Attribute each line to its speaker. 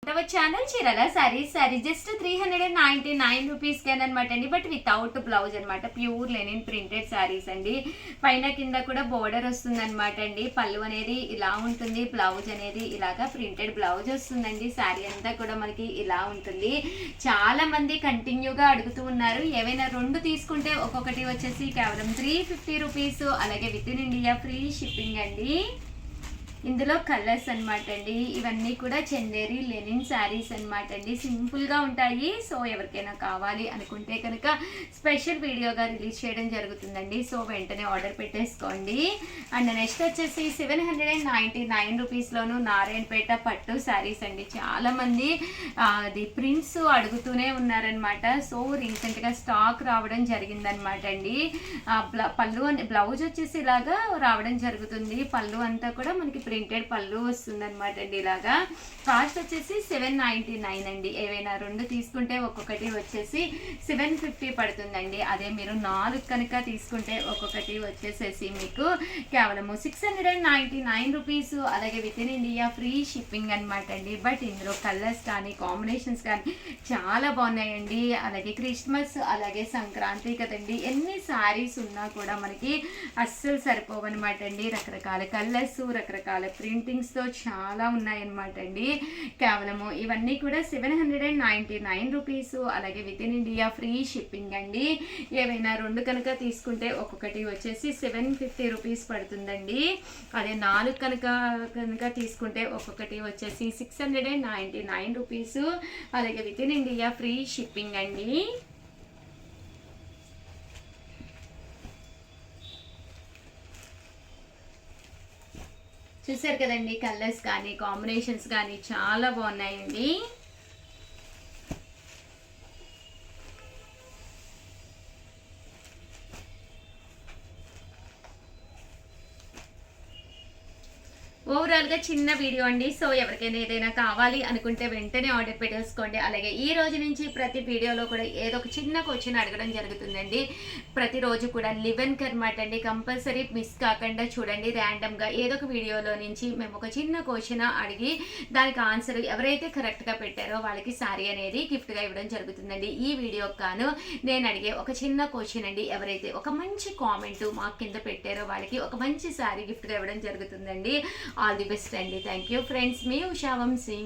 Speaker 1: our channel చీరల sorry just 399 rupees అనమాట అండి. బట్ వితౌట్ బ్లౌజ్ అనమాట. ప్యూర్ లెనిన్ ప్రింటెడ్ సారీస్ అండి. పైన కింద కూడా బోర్డర్ వస్తుంది అనమాట అండి. పళ్ళు అనేది ఇలా ఉంటుంది, బ్లౌజ్ అనేది ఇలాగా ప్రింటెడ్ బ్లౌజ్ వస్తుందండి. సారీ అంతా కూడా మనకి ఇలా ఉంటుంది. చాలా మంది కంటిన్యూగా అడుగుతూ ఉన్నారు. ఏవైనా రెండు తీసుకుంటే ఒక్కొక్కటి వచ్చేసి కేవలం 350 రూపీస్. అలాగే with in India free shipping అండి. ఇందులో కలర్స్ అనమాట అండి. ఇవన్నీ కూడా చందేరి లెనిన్ శారీస్ అనమాట అండి. సింపుల్గా ఉంటాయి. సో ఎవరికైనా కావాలి అనుకుంటే కనుక స్పెషల్ వీడియోగా రిలీజ్ చేయడం జరుగుతుందండి. సో వెంటనే ఆర్డర్ పెట్టేసుకోండి. అండ్ నెక్స్ట్ వచ్చేసి 799 రూపీస్లోను నారాయణపేట పట్టు శారీస్ అండి. చాలామంది అది ప్రింట్స్ అడుగుతూనే ఉన్నారనమాట. సో రీసెంట్గా స్టాక్ రావడం జరిగిందనమాట అండి. పళ్ళు బ్లౌజ్ వచ్చేసి ఇలాగా రావడం జరుగుతుంది. పళ్ళు అంతా కూడా మనకి ప్రింటెడ్ పళ్ళు వస్తుంది అనమాట అండి. ఇలాగా కాస్ట్ వచ్చేసి 799 అండి. ఏవైనా రెండు తీసుకుంటే ఒక్కొక్కటి వచ్చేసి 750 పడుతుందండి. అదే మీరు 4 కనుక తీసుకుంటే ఒక్కొక్కటి వచ్చేసేసి మీకు కేవలము 699 రూపీస్. అలాగే with in India free shipping అనమాట అండి. బట్ ఇందులో కలర్స్ కానీ కాంబినేషన్స్ కానీ చాలా బాగున్నాయండి. అలాగే క్రిస్మస్ అలాగే సంక్రాంతి కదండి, ఎన్ని శారీస్ ఉన్నా కూడా మనకి అస్సలు సరిపోవన్నమాట అండి. రకరకాల కలర్స్ రకరకాల ప్రింటింగ్స్తో చాలా ఉన్నాయన్నమాట అండి. కేవలము ఇవన్నీ కూడా 799 రూపీస్. అలాగే with in India free shipping అండి. ఏవైనా రెండు కనుక తీసుకుంటే ఒక్కొక్కటి వచ్చేసి 750 రూపీస్ పడుతుందండి. అదే 4 కనుక తీసుకుంటే ఒక్కొక్కటి వచ్చేసి 699 రూపీస్. అలాగే with in India free shipping అండి. చూసారు కదండి, కలర్స్ కానీ కాంబినేషన్స్ కానీ చాలా బాగున్నాయండి. ఓవరాల్గా చిన్న వీడియో అండి. సో ఎవరికైనా ఏదైనా కావాలి అనుకుంటే వెంటనే ఆర్డర్ పెట్టేసుకోండి. అలాగే ఈ రోజు నుంచి ప్రతి వీడియోలో కూడా ఏదో ఒక చిన్న క్వశ్చన్ అడగడం జరుగుతుందండి. ప్రతిరోజు కూడా లివెన్కి అనమాట అండి. కంపల్సరీ మిస్ కాకుండా చూడండి. ర్యాండమ్గా ఏదో ఒక వీడియోలో నుంచి మేము ఒక చిన్న క్వశ్చన్ అడిగి దానికి ఆన్సర్ ఎవరైతే కరెక్ట్గా పెట్టారో వాళ్ళకి శారీ అనేది గిఫ్ట్గా ఇవ్వడం జరుగుతుందండి. ఈ వీడియోకి గాను నేను అడిగే ఒక చిన్న క్వశ్చన్ అండి. ఎవరైతే ఒక మంచి కామెంట్ మా కింద పెట్టారో వాళ్ళకి ఒక మంచి శారీ గిఫ్ట్గా ఇవ్వడం జరుగుతుందండి. ఆల్ ది బెస్ట్ అండి. Thank you friends. మీ ఉషా వంశీ.